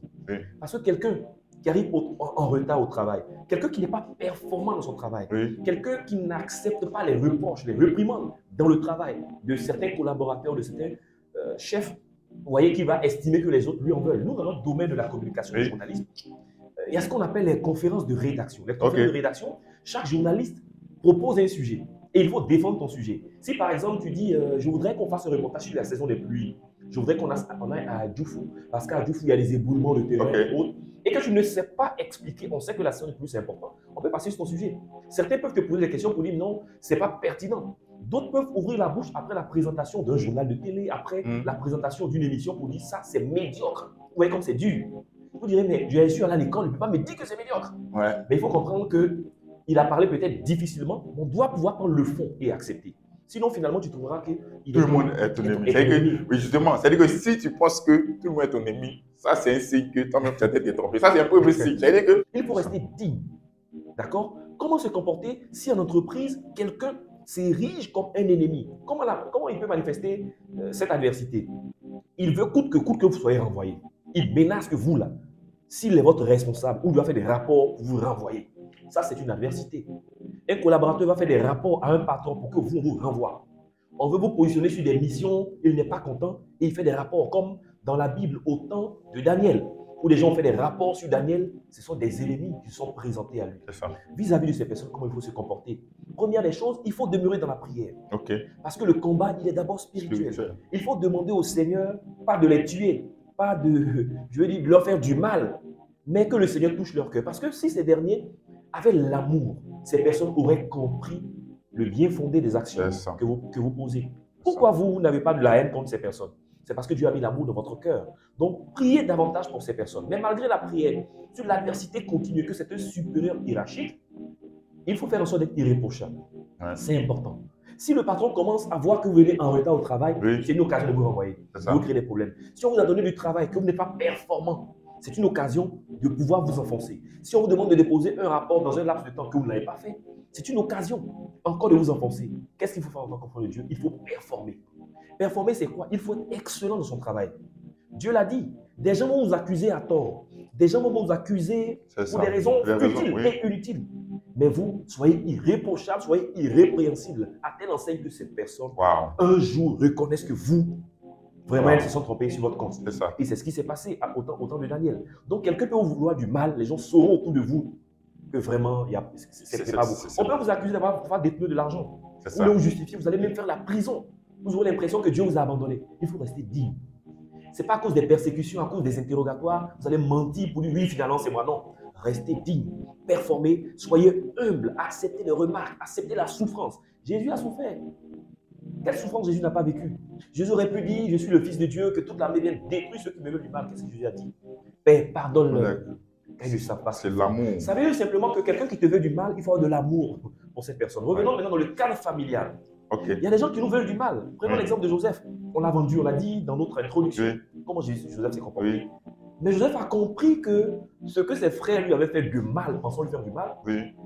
Parce que quelqu'un qui arrive en retard au travail, quelqu'un qui n'est pas performant dans son travail, quelqu'un qui n'accepte pas les reproches, les réprimandes dans le travail de certains collaborateurs, de certains chefs, vous voyez qu'il va estimer que les autres lui en veulent. Nous, dans notre domaine de la communication et du journalisme, il y a ce qu'on appelle les conférences de rédaction. Les conférences de rédaction, chaque journaliste propose un sujet et il faut défendre ton sujet. Si par exemple tu dis je voudrais qu'on fasse un reportage sur la saison des pluies, je voudrais qu'on aille à Djoufou, parce qu'à Djoufou il y a des éboulements de terrain et autres, et que tu ne sais pas expliquer, on sait que la saison des pluies c'est important, on peut passer sur ton sujet. Certains peuvent te poser des questions pour dire non, ce n'est pas pertinent. D'autres peuvent ouvrir la bouche après la présentation d'un journal de télé, après la présentation d'une émission pour dire ça c'est médiocre. Vous voyez comme c'est dur. Vous direz, mais j'ai su aller à l'école, il ne peut pas me dire que c'est médiocre. Mais il faut comprendre qu'il a parlé peut-être difficilement, on doit pouvoir prendre le fond et accepter. Sinon, finalement, tu trouveras que tout le monde est ton ennemi. Oui, justement, c'est-à-dire que si tu penses que tout le monde est ton ennemi, ça c'est un signe que toi-même tu as été trompé. Ça c'est un peu un signe. Il faut rester digne. D'accord? Comment se comporter si en entreprise, quelqu'un s'érige comme un ennemi? Comment il peut manifester cette adversité? Il veut coûte que vous soyez renvoyé. Il menace que vous, là, s'il est votre responsable ou doit faire des rapports, vous renvoyez. Ça, c'est une adversité. Un collaborateur va faire des rapports à un patron pour que vous renvoie. On veut vous positionner sur des missions, il n'est pas content et il fait des rapports, comme dans la Bible au temps de Daniel, où les gens ont fait des rapports sur Daniel. Ce sont des ennemis qui sont présentés à lui. Vis-à-vis de ces personnes, comment il faut se comporter? Première des choses, il faut demeurer dans la prière. Parce que le combat, il est d'abord spirituel. Il faut demander au Seigneur, pas de les tuer, pas de, je veux dire, de leur faire du mal, mais que le Seigneur touche leur cœur. Parce que si ces derniers avaient l'amour, ces personnes auraient compris le bien fondé des actions que vous posez. Pourquoi vous n'avez pas de la haine contre ces personnes? C'est parce que Dieu a mis l'amour dans votre cœur. Donc, priez davantage pour ces personnes. Mais malgré la prière, sur l'adversité continue, que c'est un supérieur hiérarchique, il faut faire en sorte d'être irréprochable. C'est important. Si le patron commence à voir que vous venez en retard au travail, c'est une occasion de vous renvoyer. Vous créez des problèmes. Si on vous a donné du travail, que vous n'êtes pas performant, c'est une occasion de pouvoir vous enfoncer. Si on vous demande de déposer un rapport dans un laps de temps que vous n'avez pas fait, c'est une occasion encore de vous enfoncer. Qu'est-ce qu'il faut faire en tant qu'enfant de Dieu? Il faut performer. Performer, c'est quoi? Il faut être excellent dans son travail. Dieu l'a dit. Des gens vont vous accuser à tort. Des gens vont vous accuser pour des raisons utiles et inutiles. Mais vous, soyez irréprochable, soyez irrépréhensible, à telle enseigne que ces personnes, un jour, reconnaissent que vous, vraiment, elles se sont trompées sur votre compte. Et c'est ce qui s'est passé au temps de Daniel. Donc, quelqu'un peut vous vouloir du mal, les gens sauront autour de vous que vraiment, c'est pas vous. On peut vous accuser d'avoir détenu de l'argent. Ou de vous justifier, vous allez même faire la prison. Vous aurez l'impression que Dieu vous a abandonné. Il faut rester digne. Ce n'est pas à cause des persécutions, à cause des interrogatoires, vous allez mentir pour dire oui, finalement, c'est moi. Non. Restez digne, performez, soyez humble, acceptez les remarques, acceptez la souffrance. Jésus a souffert. Quelle souffrance Jésus n'a pas vécu? Jésus aurait pu dire, je suis le Fils de Dieu, que toute l'armée vienne détruire ceux qui me veulent du mal. Qu'est-ce que Jésus a dit? Père, pardonne-leur. Ils ne savent pas. C'est l'amour. Savez-vous simplement que quelqu'un qui te veut du mal, il faut avoir de l'amour pour cette personne. Revenons maintenant dans le cadre familial. Il y a des gens qui nous veulent du mal. Prenons l'exemple de Joseph. On l'a vendu, on l'a dit dans notre introduction. Comment Joseph s'est comporté. Mais Joseph a compris que ce que ses frères lui avaient fait du mal, pensant lui faire du mal,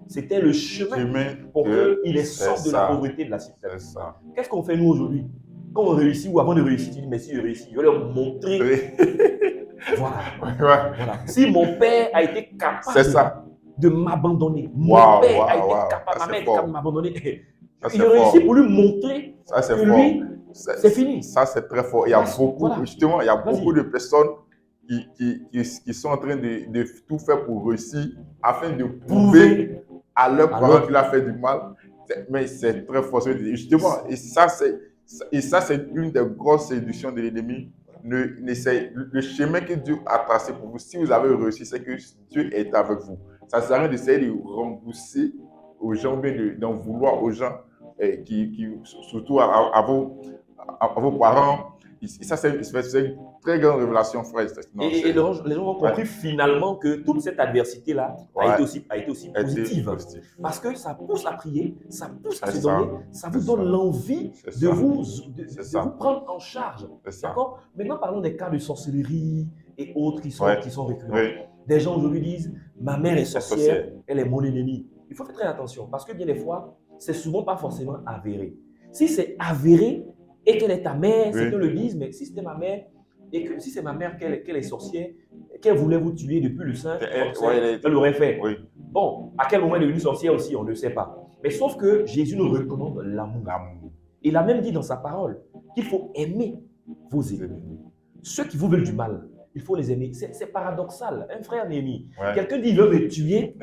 c'était le chemin pour qu'il sorte de la pauvreté, de la cité. Qu'est-ce qu'on fait nous aujourd'hui? Quand on réussit ou avant de réussir, tu dis mais si je réussis, je vais leur montrer. Voilà. Si mon père a été capable de m'abandonner, mon père a été capable, ma mère a été capable de m'abandonner, il a réussi pour lui montrer que lui, c'est fini. Ça, c'est très fort. Il y a beaucoup, justement, il y a beaucoup de personnes qui sont en train de tout faire pour réussir afin de prouver à leurs parents qu'il a fait du mal. Mais c'est très fort. Justement, et ça, c'est une des grosses séductions de l'ennemi. Le chemin que Dieu a tracé pour vous, si vous avez réussi, c'est que Dieu est avec vous. Ça ne sert à rien d'essayer de rembourser aux gens, bien d'en vouloir aux gens, surtout à vos parents. Ça, c'est une très grande révélation, frère. Les gens ont compris finalement que toute cette adversité-là a été aussi positive. Parce que ça pousse à prier, ça pousse à se donner, ça vous donne l'envie de vous prendre en charge. D'accord? Maintenant, parlons des cas de sorcellerie et autres qui sont récurrents. Des gens aujourd'hui disent, ma mère est sorcière, elle est mon ennemie. il faut faire très attention parce que bien des fois, c'est souvent pas forcément avéré. Si c'est avéré et qu'elle est ta mère, certains le disent, mais si c'était ma mère et que si c'est ma mère qu'elle est sorcière, qu'elle voulait vous tuer depuis le sein, elle l'aurait fait. Oui. Bon, à quel moment elle est devenue sorcière aussi, on ne le sait pas. Mais sauf que Jésus nous recommande l'amour. Il a même dit dans sa parole qu'il faut aimer vos ennemis. Ceux qui vous veulent du mal, il faut les aimer. C'est paradoxal. Un frère Néhémie, quelqu'un dit il veut me tuer,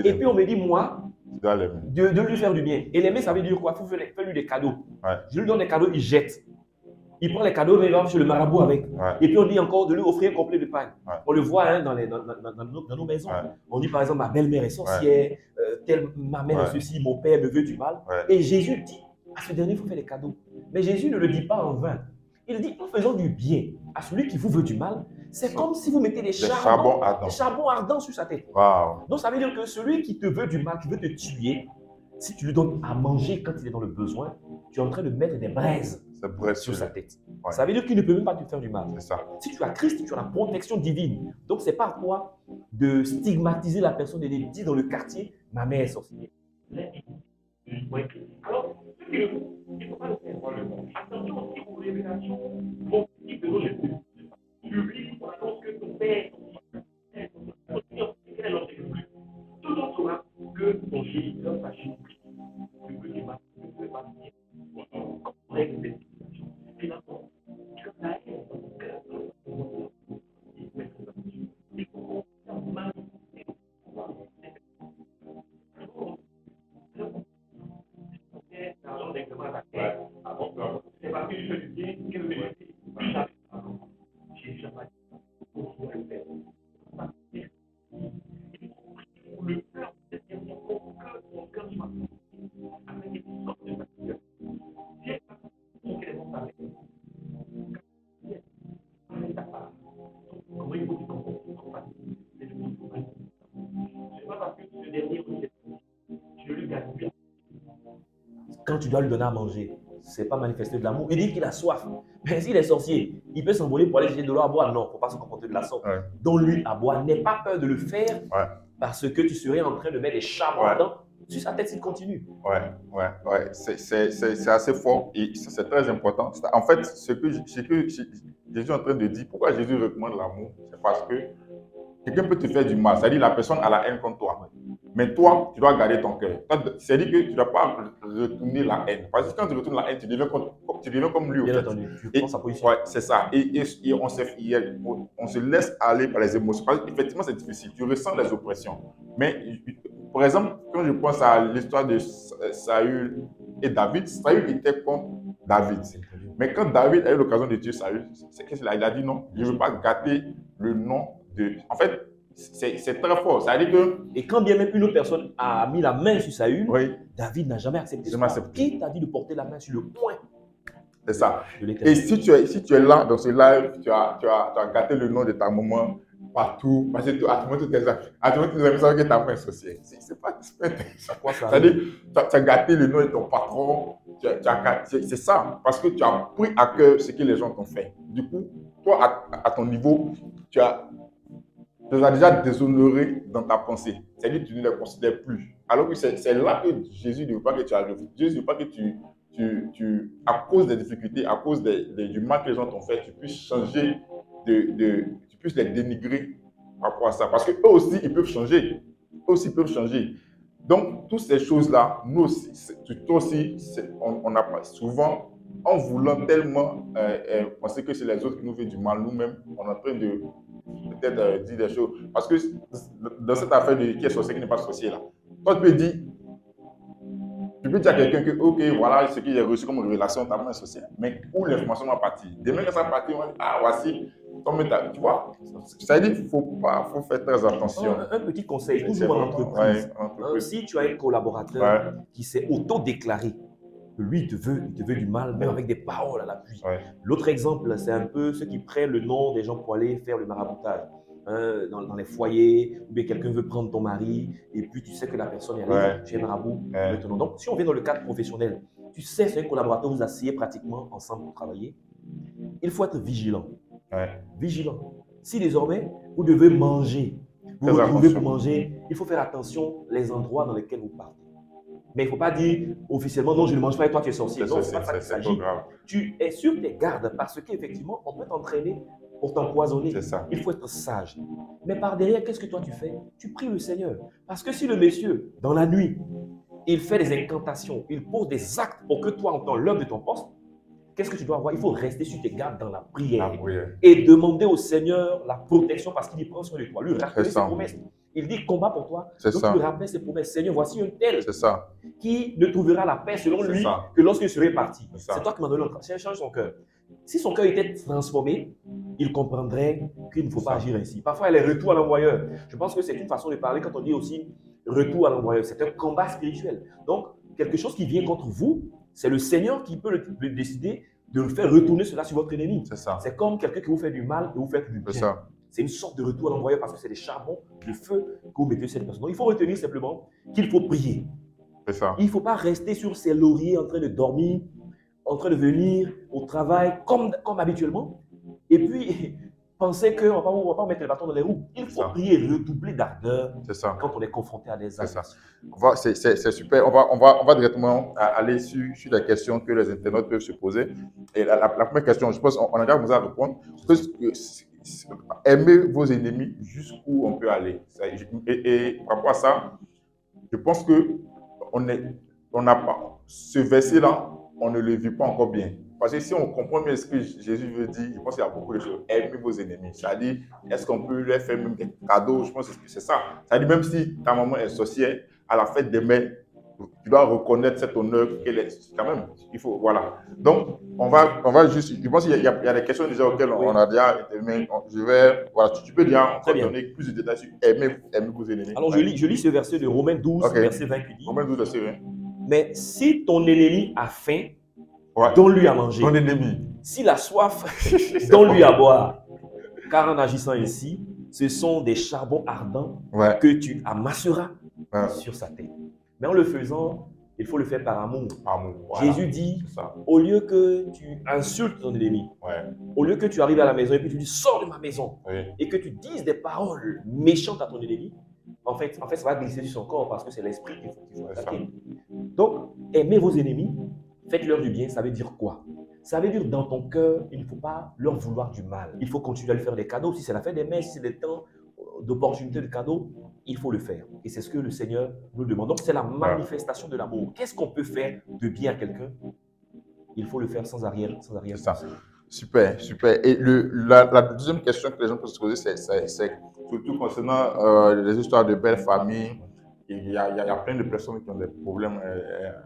et puis on me dit moi, de lui faire du bien. Et l'aimer, ça veut dire quoi? Il faut faire lui des cadeaux. Je lui donne des cadeaux, il jette. Il prend les cadeaux, mais il va chez le marabout avec. Et puis on dit encore de lui offrir un complet de pain. On le voit hein, dans nos maisons. On dit par exemple, ma belle-mère est sorcière, ma mère est ceci, mon père me veut du mal. Et Jésus dit, à ce dernier, il faut faire des cadeaux. Mais Jésus ne le dit pas en vain. Il dit, en faisant du bien à celui qui vous veut du mal, c'est comme si vous mettez des charbons ardents sur sa tête. Donc ça veut dire que celui qui te veut du mal, qui veut te tuer, si tu lui donnes à manger quand il est dans le besoin, tu es en train de mettre des braises sur sa tête. Ça veut dire qu'il ne peut même pas te faire du mal. Si tu as Christ, tu as la protection divine. Donc c'est pas à toi de stigmatiser la personne et de dire dans le quartier, ma mère est sorcière. Alors, il ne faut pas le faire. Attention aussi aux révélations prophétiques de nos époux. Tu vis, on annonce que ton père, tout le monde saura que ton géniteur va chez lui. Tu peux dire, tu ne peux pas dire. On règle des situations. Finalement, tu as la haine dans ton cœur. Il faut qu'on mal. C'est parce que je fais du bien que le bénéfice plus jamais. J'ai jamais dit pour le faire. Le cœur, c'est que mon cœur soit avec une sorte de matière. Si elle n'a pas de mon talent, comment il faut qu'il comprenne? C'est le monde. C'est pas parce que ce dernier, je lui gagne bien. Quand tu dois lui donner à manger, c'est pas manifester de l'amour. Il dit qu'il a soif. Mais s'il est sorcier, il peut s'envoler pour aller chercher de l'eau à boire. Non, il ne faut pas se comporter de la sorte. Donne-lui à boire. N'aie pas peur de le faire parce que tu serais en train de mettre des charbons dedans sur sa tête s'il continue. C'est assez fort et c'est très important. En fait, ce que Jésus est en train de dire, pourquoi Jésus recommande l'amour, c'est parce que quelqu'un peut te faire du mal. C'est-à-dire la personne a la haine contre toi. Mais toi, tu dois garder ton cœur. C'est-à-dire que tu ne dois pas retourner la haine. Parce que quand tu retournes la haine, tu deviens comme lui. Bien entendu, tu prends sa position. C'est ça. Et on se laisse aller par les émotions. Parce qu'effectivement, c'est difficile. Tu ressens les oppressions. Mais, par exemple, quand je pense à l'histoire de Saül et David, Saül était contre David. Mais quand David a eu l'occasion de tuer Saül, c'est qu'est-ce qu'il a dit? Non, je ne veux pas gâter le nom de... En fait, c'est très fort. Ça veut dire que... Et quand bien même une autre personne a mis la main sur Saül, David n'a jamais accepté. Qui t'a dit de porter la main sur le poing? C'est ça. Et si tu es là dans ce live, tu as gâté le nom de ta maman partout, parce que à tout le monde tes amis savent que ta main est sorcière. C'est pas intéressant. C'est-à-dire, tu as gâté le nom de ton patron. C'est ça, parce que tu as pris à cœur ce que les gens t'ont fait. Du coup, toi, à ton niveau, tu as déjà déshonoré dans ta pensée. C'est-à-dire que tu ne les considères plus. Alors que c'est là que Jésus ne veut pas que tu arrives. Jésus ne veut pas que à cause des difficultés, à cause du mal que les gens t'ont fait, tu puisses changer, tu puisses les dénigrer par rapport à ça. Parce qu'eux aussi, ils peuvent changer. Eux aussi, ils peuvent changer. Donc, toutes ces choses-là, nous aussi, toi aussi, on a souvent, en voulant tellement penser que c'est les autres qui nous font du mal, nous-mêmes, on est en train de peut-être dire des choses. Parce que dans cette affaire de qui est sorcier, qui n'est pas sorcier, là, toi, tu peux dire à quelqu'un que, ok, voilà ce qu'il a reçu comme relation, ta main est sorcière. Mais où l'information va partir? Demain, quand ça va partir, on va dire, ah, voici, tu vois. Ça veut dire qu'il faut faire très attention. Un petit conseil, toujours en entreprise. Si tu as un collaborateur qui s'est auto-déclaré, lui, il te veut du mal, même avec des paroles à l'appui. L'autre exemple, c'est un peu ceux qui prennent le nom des gens pour aller faire le maraboutage. Dans les foyers, ou bien quelqu'un veut prendre ton mari, et puis tu sais que la personne est allée chez un marabout. Donc, si on vient dans le cadre professionnel, tu sais, c'est un collaborateur, vous asseyez pratiquement ensemble pour travailler. Il faut être vigilant. Vigilant. Si désormais, vous devez manger, vous retrouvez pour manger, il faut faire attention les endroits dans lesquels vous partez. Mais il ne faut pas dire officiellement, non, je ne mange pas et toi tu es sorcier. Non, c'est pas ça qu'il s'agit. Tu es sur tes gardes parce qu'effectivement, on peut t'entraîner pour t'empoisonner. Il faut être sage. Mais par derrière, qu'est-ce que toi tu fais? Tu pries le Seigneur. Parce que si le monsieur, dans la nuit, il fait des incantations, il pose des actes pour que toi, en tant l'homme de ton poste, qu'est-ce que tu dois avoir? Il faut rester sur tes gardes dans la prière. Et demander au Seigneur la protection parce qu'il y prend soin de toi. Lui rappeler ses promesses. Il dit combat pour toi. Donc tu lui rappelles ses promesses. Seigneur, voici un tel qui ne trouvera la paix selon lui que lorsqu'il serait parti. C'est toi qui m'as donné le conseil. Change son cœur. Si son cœur était transformé, il comprendrait qu'il ne faut pas agir ainsi. Parfois, il y a les retours à l'envoyeur. Je pense que c'est une façon de parler quand on dit aussi retour à l'envoyeur. C'est un combat spirituel. Donc, quelque chose qui vient contre vous, c'est le Seigneur qui peut le décider de le faire retourner cela sur votre ennemi. C'est comme quelqu'un qui vous fait du mal et vous fait du bien. C'est une sorte de retour à l'envoyeur parce que c'est des charbons, du feu que vous mettez sur cette personne. Donc, il faut retenir simplement qu'il faut prier. Il ne faut pas rester sur ses lauriers en train de dormir, en train de venir au travail comme habituellement et puis penser qu'on ne va pas mettre le bâton dans les roues. Il faut prier, redoubler d'ardeur quand on est confronté à des actes. C'est super. On va directement aller sur la question que les internautes peuvent se poser. Et la première question, je pense qu'on a déjà commencé à répondre. Aimer vos ennemis jusqu'où on peut aller. Et par rapport à ça, je pense que on n'a pas ce verset-là, on ne le vit pas encore bien. Parce que si on comprend bien ce que Jésus veut dire, je pense qu'il y a beaucoup de choses. Aimez vos ennemis. C'est-à-dire, est-ce qu'on peut leur faire même des cadeaux? Je pense que c'est ça. C'est-à-dire, même si ta maman est sorcière, à la fête des mères, tu dois reconnaître cet honneur qu'elle est. Quand même, il faut, voilà. Donc, on va juste, je pense qu'il y a des questions déjà auxquelles on a déjà été, je vais, voilà, tu peux déjà donner plus de détails sur aimer vos ennemis. Alors, je lis ce verset de Romains 12, verset 20 qui dit, Romains 12, verset 20. Mais si ton ennemi a faim, donne-lui à manger. Ton ennemi. S'il a soif, donne-lui à boire. Car en agissant ainsi, ce sont des charbons ardents que tu amasseras sur sa tête. Mais en le faisant, il faut le faire par amour. Jésus dit, au lieu que tu insultes ton ennemi, au lieu que tu arrives à la maison et puis tu dis, sors de ma maison, et que tu dises des paroles méchantes à ton ennemi, en fait, ça va glisser sur son corps parce que c'est l'esprit qu'il faut attaquer. Donc, aimez vos ennemis, faites-leur du bien, ça veut dire quoi? Ça veut dire dans ton cœur, il ne faut pas leur vouloir du mal. Il faut continuer à leur faire des cadeaux. Si c'est la fête des mères, si c'est des temps d'opportunité de cadeaux, il faut le faire. Et c'est ce que le Seigneur nous demande. Donc, c'est la manifestation de l'amour. Qu'est-ce qu'on peut faire de bien à quelqu'un? Il faut le faire sans arrière. Super, super. Et la deuxième question que les gens peuvent se poser, c'est surtout concernant les histoires de belles familles. Il y a plein de personnes qui ont des problèmes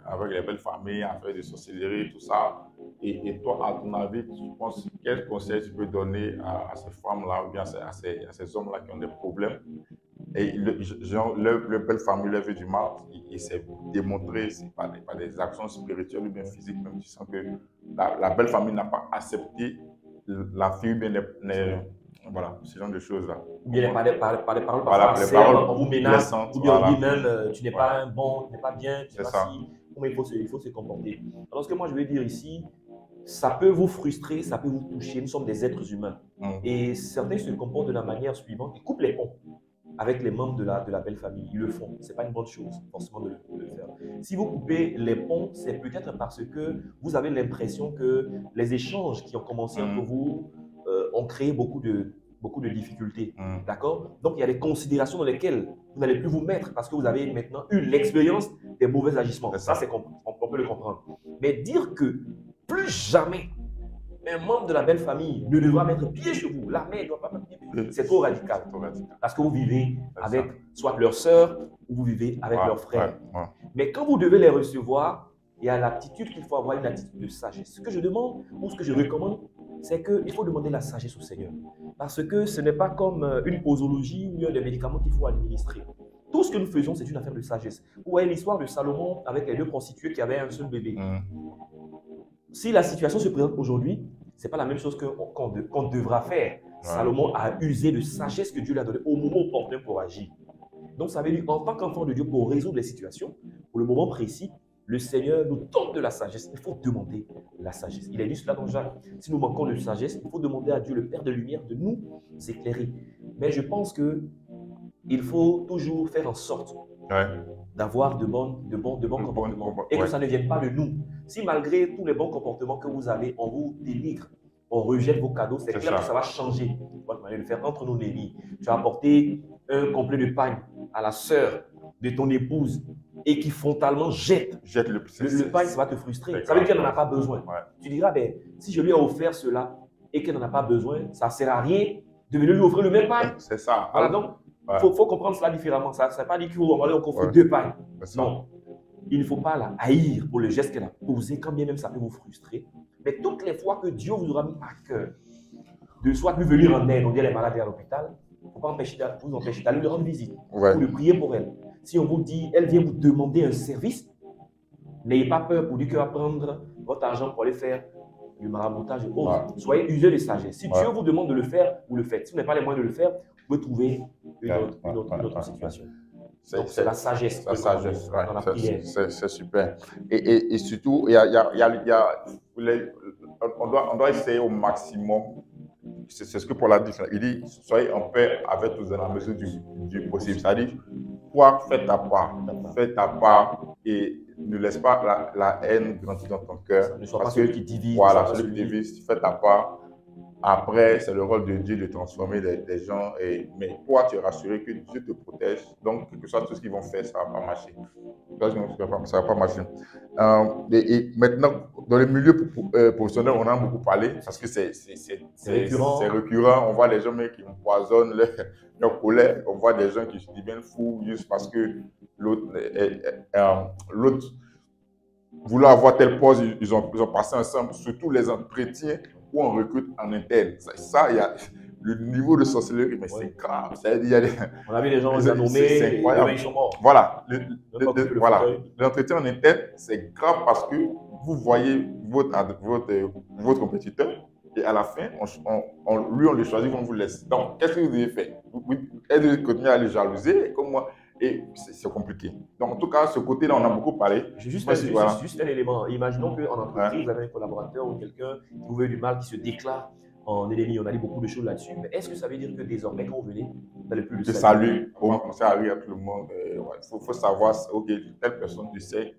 avec les belles familles, avec des sorcelleries, tout ça. Et toi, à ton avis, tu penses, quel conseil tu peux donner à ces femmes-là ou bien à ces hommes-là qui ont des problèmes? Et leur belle famille leur fait du mal, et c'est démontré par des actions spirituelles ou bien physiques, même tu sens que la belle famille n'a pas accepté la fille, ou bien voilà, ce genre de choses-là. Ou bien par des paroles parfois on vous menace, ou bien on dit même tu n'es pas un bon, tu n'es pas bien, tu n'es pas si, comment il faut se comporter. Alors ce que moi je veux dire ici, ça peut vous frustrer, ça peut vous toucher, nous sommes des êtres humains. Et certains se comportent de la manière suivante, ils coupent les ponts avec les membres de la belle famille, ils le font. Ce n'est pas une bonne chose, forcément, de le faire. Si vous coupez les ponts, c'est peut-être parce que vous avez l'impression que les échanges qui ont commencé entre vous ont créé beaucoup de difficultés. D'accord? Donc, il y a des considérations dans lesquelles vous n'allez plus vous mettre parce que vous avez maintenant eu l'expérience des mauvais agissements. Ça, on peut le comprendre. Mais dire que plus jamais un membre de la belle famille ne devra mettre pied chez vous, la mère ne doit pas mettre pied chez vous, c'est trop radical. Parce que vous vivez avec soit leur sœur ou vous vivez avec leur frère. Mais quand vous devez les recevoir, il y a l'attitude qu'il faut avoir, une attitude de sagesse. Ce que je demande ou ce que je recommande, c'est qu'il faut demander la sagesse au Seigneur. Parce que ce n'est pas comme une posologie ou des médicaments qu'il faut administrer. Tout ce que nous faisons, c'est une affaire de sagesse. Vous voyez l'histoire de Salomon avec les deux prostituées qui avaient un seul bébé. Si la situation se présente aujourd'hui, ce n'est pas la même chose qu'on devra faire. Salomon a usé de sagesse que Dieu lui a donnée au moment opportun pour agir. Donc ça veut dire, en tant qu'enfant de Dieu, pour résoudre les situations, pour le moment précis, le Seigneur nous donne de la sagesse. Il faut demander la sagesse. Il a dit cela dans Jacques. Si nous manquons de sagesse, il faut demander à Dieu, le Père de lumière, de nous éclairer. Mais je pense que il faut toujours faire en sorte Ouais. d'avoir de bons comportements et que Ouais. ça ne vienne pas de nous. Si malgré tous les bons comportements que vous avez, on vous dénigre, on rejette vos cadeaux, c'est C'est clair ça. que ça va changer votre manière de faire. Entre nous, Nelly, tu as apporté un complet de pagne à la sœur de ton épouse et qui frontalement jette Jette le pagne, ça va te frustrer. c'est Ça veut dire grave. qu'elle n'en a pas besoin. Ouais. Tu diras, ben, si je lui ai offert cela et qu'elle n'en a pas besoin, ça ne sert à rien de venir lui offrir le même pagne. C'est ça. Voilà, donc, il Ouais. faut comprendre cela différemment. Ça ne veut pas dire qu'il faut offrir Ouais. 2 pagnes. C'est ça. Non. Il ne faut pas la haïr pour le geste qu'elle a posé, quand bien même ça peut vous frustrer. Mais toutes les fois que Dieu vous aura mis à cœur de soit lui venir en aide, on dit les malades à l'hôpital, il ne faut pas vous empêcher d'aller lui rendre visite, Ouais. ou de prier pour elle. Si on vous dit, elle vient vous demander un service, n'ayez pas peur pour dire qu'elle va prendre votre argent pour aller faire du maraboutage et autres. Ouais. Soyez usés de sagesse. Si Ouais. Dieu vous demande de le faire, vous le faites. Si vous n'avez pas les moyens de le faire, vous pouvez trouver une autre Ouais. situation. Donc, c'est la sagesse. La sagesse, dans la prière. c'est super. Et surtout, on doit essayer au maximum. C'est ce que Paul a dit. Il dit, soyez en paix avec tous dans la mesure du possible. C'est-à-dire, toi, fais ta part et ne laisse pas la haine grandir dans ton cœur. Ne sois pas celui qui divise. Voilà, celui qui divise, fais ta part. Après, c'est le rôle de Dieu de transformer les gens. Mais toi, tu es rassuré que Dieu te protège. Donc, quel que soit tout ce qu'ils vont faire, ça ne va pas marcher. Ça va pas marcher. Et maintenant, dans le milieu professionnel, on en a beaucoup parlé parce que c'est récurrent. On voit les gens qui empoisonnent leur colère. On voit des gens qui se deviennent fous juste parce que l'autre voulant avoir tel poste, ils ont passé ensemble, surtout les entretiens où on recrute en interne. Ça, il y a le niveau de sorcellerie, mais c'est grave. On a vu les gens, on les a nommés, c'est incroyable. ils sont morts. Voilà. Voilà. L'entretien en interne, c'est grave parce que vous voyez votre compétiteur et à la fin, on le choisit, on vous laisse. Donc, qu'est-ce que vous devez faire? Elle devez continuer à les jalouser, comme moi. Et c'est compliqué. Donc, en tout cas, ce côté-là, on a beaucoup parlé. Juste un élément. Imaginons qu'en entreprise, vous avez un collaborateur ou quelqu'un qui vous veut du mal, qui se déclare en ennemi. On a dit beaucoup de choses là-dessus. Mais est-ce que ça veut dire que désormais, quand vous venez, vous n'allez plus le salut? On va commencer à rire à tout le monde. Faut savoir, ok, telle personne, tu sais,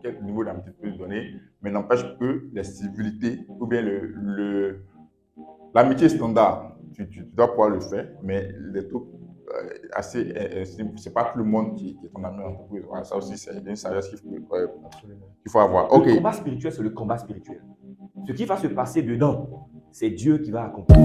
quel niveau d'amitié tu peux lui donner. Mais n'empêche que les civilités ou bien l'amitié standard, tu dois pouvoir le faire. Mais les trucs c'est pas tout le monde qui est ton ami en entreprise. Voilà, ça aussi, c'est une sagesse qu'il faut avoir. Okay. Le combat spirituel, c'est le combat spirituel. Ce qui va se passer dedans, c'est Dieu qui va accompagner.